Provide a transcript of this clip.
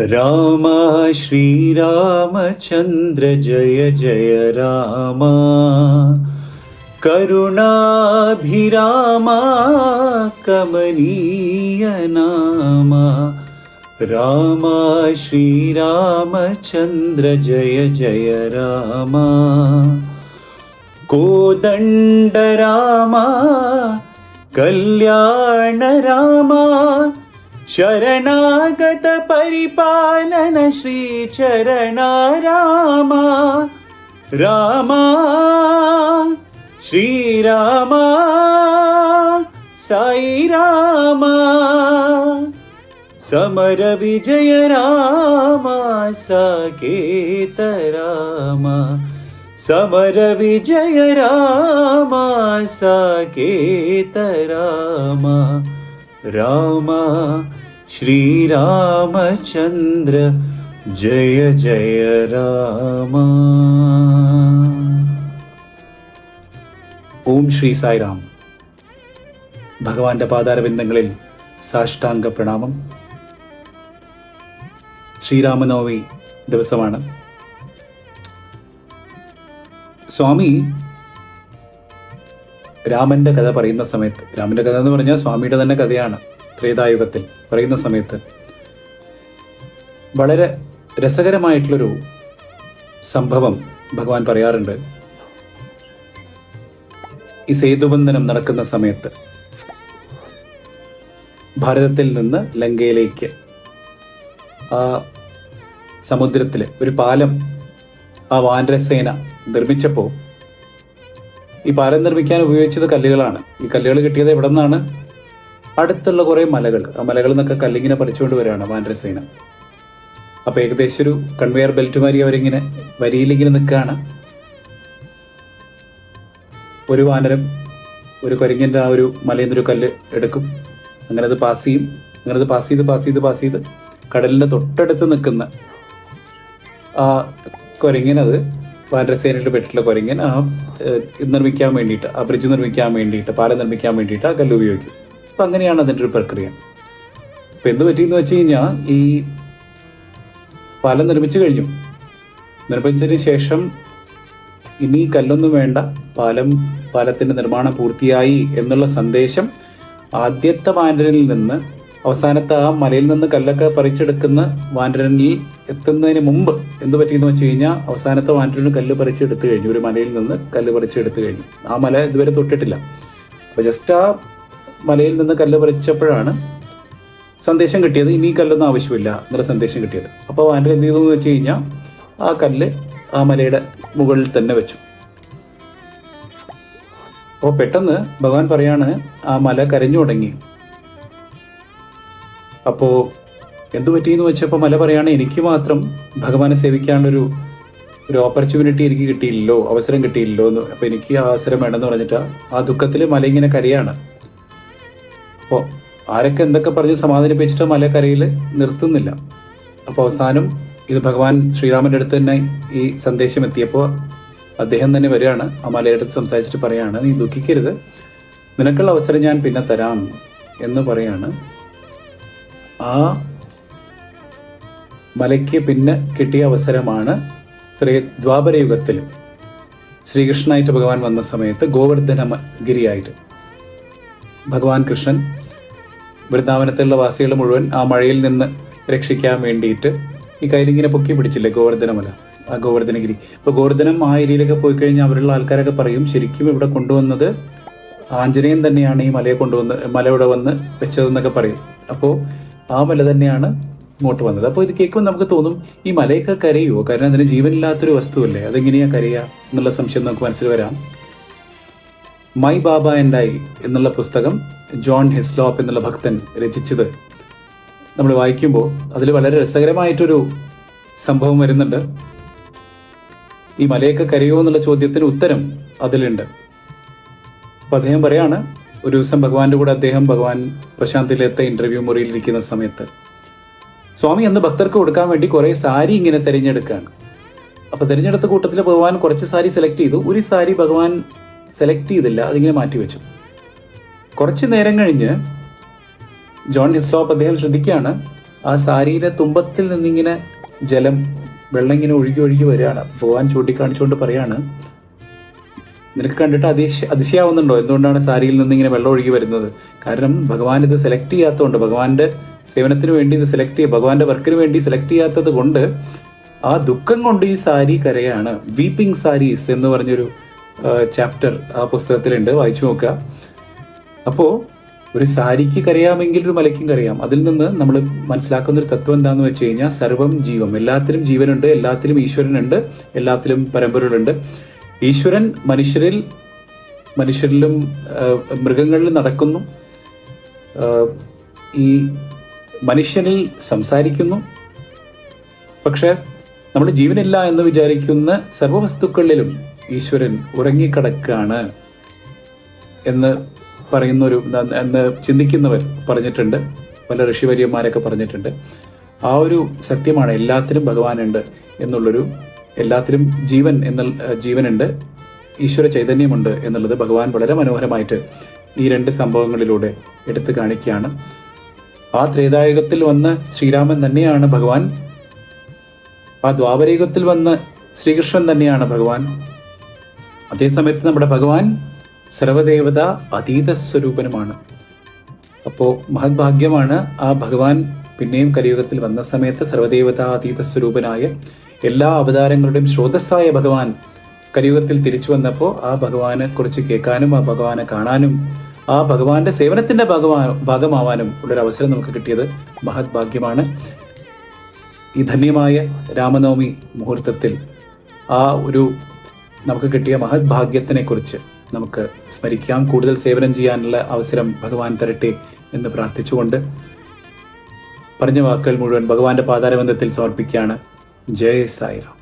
राम श्रीरामचन्द्र जय जय राम करुणाभिरामा कमनीय नाम। राम श्रीरामचन्द्र जय जय राम कोदण्ड राम कल्याण राम शरणागत परिपालन श्रीचरण राम। राम श्रीराम साई राम समर विजय राम साकेत राम। समर विजय राम साकेत राम। राम श्रीरामचन्द्र जय जय राम। ഓം ശ്രീ സായിറാം. ഭഗവാന്റെ പാതാരബിന്ദങ്ങളിൽ സാഷ്ടാംഗ പ്രണാമം. ശ്രീരാമനവമി ദിവസമാണ്. സ്വാമി രാമന്റെ കഥ പറയുന്ന സമയത്ത്, രാമന്റെ കഥ എന്ന് പറഞ്ഞാൽ സ്വാമിയുടെ തന്നെ കഥയാണ്, ത്രേതായുഗത്തിൽ പറയുന്ന സമയത്ത് വളരെ രസകരമായിട്ടുള്ളൊരു സംഭവം ഭഗവാൻ പറയാറുണ്ട്. ഈ സേതുബന്ധനം നടക്കുന്ന സമയത്ത് ഭാരതത്തിൽ നിന്ന് ലങ്കയിലേക്ക് ആ സമുദ്രത്തിൽ ഒരു പാലം ആ വാനരസേന നിർമ്മിച്ചപ്പോൾ ഈ പാലം നിർമ്മിക്കാൻ ഉപയോഗിച്ചത് കല്ലുകളാണ്. ഈ കല്ലുകൾ കിട്ടിയത് എവിടെ നിന്നാണ്? അടുത്തുള്ള കുറേ മലകൾ. ആ മലകളിൽ നിന്നൊക്കെ കല്ലിങ്ങനെ പറിച്ചുകൊണ്ട് വരികയാണ് വാനരസേന. അപ്പോൾ ഏകദേശം ഒരു കൺവെയർ ബെൽറ്റ് മാതിരി അവരിങ്ങനെ വരിയിലിങ്ങനെ നിൽക്കുകയാണ്. ഒരു വാനരം ഒരു കുരങ്ങൻ്റെ ആ ഒരു മലയിൽ നിന്നൊരു കല്ല് എടുക്കും, അങ്ങനെ അത് പാസ് ചെയ്യും. അങ്ങനെ അത് പാസ് ചെയ്ത് കടലിൻ്റെ തൊട്ടടുത്ത് നിൽക്കുന്ന ആ കുരങ്ങനത്, വാനരസേനയുടെ പെട്ടിട്ടുള്ള കുരങ്ങൻ ആ നിർമ്മിക്കാൻ വേണ്ടിയിട്ട്, ആ ബ്രിഡ്ജ് നിർമ്മിക്കാൻ വേണ്ടിയിട്ട്, പാലം നിർമ്മിക്കാൻ വേണ്ടിയിട്ട് ആ കല്ല് ഉപയോഗിക്കും. അപ്പം അങ്ങനെയാണ് അതിൻ്റെ ഒരു പ്രക്രിയ. അപ്പം എന്ത് പറ്റിയെന്ന് വെച്ച് കഴിഞ്ഞാൽ, ഈ പാലം നിർമ്മിച്ചതിന് ശേഷം ഇനി കല്ലൊന്നും വേണ്ട, പാലത്തിൻ്റെ നിർമ്മാണം പൂർത്തിയായി എന്നുള്ള സന്ദേശം ആദ്യത്തെ വാനരനിൽ നിന്ന് അവസാനത്തെ ആ മലയിൽ നിന്ന് കല്ലൊക്കെ പറിച്ചെടുക്കുന്ന വാനരനിൽ എത്തുന്നതിന് മുമ്പ് എന്ത് പറ്റിയെന്ന് വെച്ച് കഴിഞ്ഞാൽ, അവസാനത്തെ വാനരന് കല്ല് പറിച്ചെടുത്ത് കഴിഞ്ഞു. ഒരു മലയിൽ നിന്ന് കല്ല് പറിച്ചെടുത്ത് കഴിഞ്ഞു. ആ മല ഇതുവരെ തൊട്ടിട്ടില്ല. അപ്പോൾ ജസ്റ്റ് ആ മലയിൽ നിന്ന് കല്ല് പറിച്ചപ്പോഴാണ് സന്ദേശം കിട്ടിയത്, ഇനി കല്ലൊന്നും ആവശ്യമില്ല എന്നുള്ള സന്ദേശം കിട്ടിയത്. അപ്പോൾ വാനരൻ എന്ത് ചെയ്തു എന്ന് വെച്ച് കഴിഞ്ഞാൽ, ആ കല്ല് ആ മലയുടെ മുകളിൽ തന്നെ വെച്ചു. അപ്പോൾ പെട്ടെന്ന് ഭഗവാൻ പറയാണ്, ആ മല കരഞ്ഞു തുടങ്ങി. അപ്പോൾ എന്തു പറ്റിയെന്ന് വെച്ചപ്പോൾ മല പറയാണ്, എനിക്ക് മാത്രം ഭഗവാനെ സേവിക്കാനുള്ളൊരു ഓപ്പർച്യൂണിറ്റി എനിക്ക് കിട്ടിയില്ലല്ലോ, അവസരം കിട്ടിയില്ലല്ലോ എന്ന്. അപ്പോൾ എനിക്ക് ആ അവസരം വേണമെന്ന് പറഞ്ഞിട്ട് ആ ദുഃഖത്തിൽ മല ഇങ്ങനെ കരയാണ്. അപ്പോൾ ആരൊക്കെ എന്തൊക്കെ പറഞ്ഞ് സമാധാനിപ്പിച്ചിട്ട് മല കരയിൽ നിർത്തുന്നില്ല. അപ്പോൾ അവസാനം ഇത് ഭഗവാൻ ശ്രീരാമൻ്റെ അടുത്ത് തന്നെ ഈ സന്ദേശം എത്തിയപ്പോൾ അദ്ദേഹം തന്നെ വരികയാണ്, ആ മലയുടെ അടുത്ത് സംസാരിച്ചിട്ട് പറയാണ്, നീ ദുഃഖിക്കരുത്, നിനക്കുള്ള അവസരം ഞാൻ പിന്നെ തരാം എന്ന് പറയാണ്. ആ മലയ്ക്ക് പിന്നെ കിട്ടിയ അവസരമാണ് ദ്വാപരയുഗത്തിൽ ശ്രീകൃഷ്ണനായിട്ട് ഭഗവാൻ വന്ന സമയത്ത് ഗോവർദ്ധനഗിരിയായിട്ട് ഭഗവാൻ കൃഷ്ണൻ വൃന്ദാവനത്തിലുള്ള വാസികൾ മുഴുവൻ ആ മഴയിൽ നിന്ന് രക്ഷിക്കാൻ വേണ്ടിയിട്ട് ഈ കയ്യിലിങ്ങനെ പൊക്കി പിടിച്ചില്ലേ ഗോവർദ്ധനമല, ആ ഗോവർദ്ധനഗിരി. ഇപ്പോൾ ഗോവർദ്ധനം ആ ഏരിയയിലൊക്കെ പോയി കഴിഞ്ഞാൽ അവരുള്ള ആൾക്കാരൊക്കെ പറയും, ശരിക്കും ഇവിടെ കൊണ്ടുവന്നത് ആഞ്ജനേയൻ തന്നെയാണ്, ഈ മലയെ മല ഇവിടെ വന്ന് വെച്ചതെന്നൊക്കെ പറയും. അപ്പോൾ ആ മല തന്നെയാണ് ഇങ്ങോട്ട് വന്നത്. അപ്പോൾ ഇത് കേൾക്കുമ്പോൾ നമുക്ക് തോന്നും, ഈ മലയൊക്കെ കരയുമോ? കാരണം അതിന് ജീവനില്ലാത്തൊരു വസ്തുവല്ലേ, അതെങ്ങനെയാണ് കരയുക എന്നുള്ള സംശയം നമുക്ക് മനസ്സിൽ വരാം. മൈ ബാബ ആൻഡ് ഐ എന്നുള്ള പുസ്തകം ജോൺ ഹിസ്ലോപ്പ് എന്നുള്ള ഭക്തൻ രചിച്ചത് നമ്മൾ വായിക്കുമ്പോൾ അതിൽ വളരെ രസകരമായിട്ടൊരു സംഭവം വരുന്നുണ്ട്. ഈ മലയൊക്കെ കരയുമോ എന്നുള്ള ചോദ്യത്തിന് ഉത്തരം അതിലുണ്ട്. അപ്പോൾ അദ്ദേഹം പറയാണ്, ഒരു ദിവസം ഭഗവാന്റെ കൂടെ ഭഗവാൻ പ്രശാന്തിലത്തെ ഇന്റർവ്യൂ മുറിയിലിരിക്കുന്ന സമയത്ത് സ്വാമി അന്ന് ഭക്തർക്ക് കൊടുക്കാൻ വേണ്ടി കുറേ സാരി ഇങ്ങനെ തിരഞ്ഞെടുക്കുകയാണ്. അപ്പോൾ തിരഞ്ഞെടുത്ത കൂട്ടത്തിൽ ഭഗവാൻ കുറച്ച് സാരി സെലക്ട് ചെയ്തു. ഒരു സാരി ഭഗവാൻ സെലക്ട് ചെയ്തില്ല, അതിങ്ങനെ മാറ്റിവെച്ചു. കുറച്ച് നേരം കഴിഞ്ഞ് ജോൺ ഹിസ്ലോപ്പ് അദ്ദേഹം ശ്രദ്ധിക്കുകയാണ്, ആ സാരിയുടെ തുമ്പത്തിൽ നിന്നിങ്ങനെ വെള്ളം ഇങ്ങനെ ഒഴുകി വരികയാണ്. ഭഗവാൻ ചൂണ്ടിക്കാണിച്ചുകൊണ്ട് പറയാണ്, നിനക്ക് കണ്ടിട്ട് അതിശയാവുന്നുണ്ടോ എന്തുകൊണ്ടാണ് സാരിയിൽ നിന്ന് ഇങ്ങനെ വെള്ളം ഒഴുകി വരുന്നത്? കാരണം ഭഗവാൻ ഇത് സെലക്ട് ചെയ്യാത്തതുകൊണ്ട്, ഭഗവാന്റെ സേവനത്തിന് വേണ്ടി ഇത് ഭഗവാന്റെ വർക്കിന് വേണ്ടി സെലക്ട് ചെയ്യാത്തത് കൊണ്ട് ആ ദുഃഖം കൊണ്ട് ഈ സാരി കരയാണ്. വീപ്പിംഗ് സാരീസ് എന്ന് പറഞ്ഞൊരു ചാപ്റ്റർ ആ പുസ്തകത്തിലുണ്ട്, വായിച്ചു നോക്കുക. അപ്പോൾ ഒരു സാരിക്ക് കരയാമെങ്കിൽ ഒരു മലയ്ക്കും കരയാം. അതിൽ നിന്ന് നമ്മൾ മനസ്സിലാക്കുന്ന ഒരു തത്വം എന്താണെന്ന് വെച്ച് കഴിഞ്ഞാൽ, സർവം ജീവം, എല്ലാത്തിലും ജീവനുണ്ട്, എല്ലാത്തിലും ഈശ്വരനുണ്ട്, എല്ലാത്തിലും പരമ്പൊരുളുണ്ട്. ഈശ്വരൻ മനുഷ്യരിലും മൃഗങ്ങളിലും നടക്കുന്നു, ഈ മനുഷ്യനിൽ സംസാരിക്കുന്നു. പക്ഷെ നമ്മൾ ജീവനില്ല എന്ന് വിചാരിക്കുന്ന സർവവസ്തുക്കളിലും ഈശ്വരൻ ഉറങ്ങിക്കിടക്കാണ് എന്ന് എന്ന് ചിന്തിക്കുന്നവർ പറഞ്ഞിട്ടുണ്ട്, പല ഋഷിവര്യന്മാരൊക്കെ പറഞ്ഞിട്ടുണ്ട്. ആ ഒരു സത്യമാണ്, എല്ലാത്തിലും ഭഗവാനുണ്ട് എന്നുള്ളൊരു, എല്ലാത്തിലും ജീവനുണ്ട്, ഈശ്വര ചൈതന്യമുണ്ട് എന്നുള്ളത് ഭഗവാൻ വളരെ മനോഹരമായിട്ട് ഈ 2 സംഭവങ്ങളിലൂടെ എടുത്തു കാണിക്കുകയാണ്. ആ ത്രേതായുഗത്തിൽ വന്ന് ശ്രീരാമൻ തന്നെയാണ് ഭഗവാൻ, ആ ദ്വാപരയുഗത്തിൽ വന്ന് ശ്രീകൃഷ്ണൻ തന്നെയാണ് ഭഗവാൻ. അതേസമയത്ത് നമ്മുടെ ഭഗവാൻ സർവദേവത അതീത സ്വരൂപനുമാണ്. അപ്പോൾ മഹദ്ഭാഗ്യമാണ് ആ ഭഗവാൻ പിന്നെയും കലിയുഗത്തിൽ വന്ന സമയത്ത് സർവദേവത അതീത സ്വരൂപനായ എല്ലാ അവതാരങ്ങളുടെയും സ്രോതസ്സായ ഭഗവാൻ കലിയുഗത്തിൽ തിരിച്ചു വന്നപ്പോൾ ആ ഭഗവാനെ കുറിച്ച് കേൾക്കാനും ആ ഭഗവാനെ കാണാനും ആ ഭഗവാന്റെ സേവനത്തിന്റെ ഭാഗമാവാനും ഉള്ളൊരു അവസരം നമുക്ക് കിട്ടിയത് മഹദ്ഭാഗ്യമാണ്. ഈ ധന്യമായ രാമനവമി മുഹൂർത്തത്തിൽ ആ ഒരു നമുക്ക് കിട്ടിയ മഹദ്ഭാഗ്യത്തിനെ കുറിച്ച് നമുക്ക് സ്മരിക്കാം. കൂടുതൽ സേവനം ചെയ്യാനുള്ള അവസരം ഭഗവാൻ തരട്ടെ എന്ന് പ്രാർത്ഥിച്ചുകൊണ്ട് പറഞ്ഞ വാക്കുകൾ മുഴുവൻ ഭഗവാന്റെ പാതാരബന്ധത്തിൽ സമർപ്പിക്കുകയാണ്. ജയ് സായിറാം.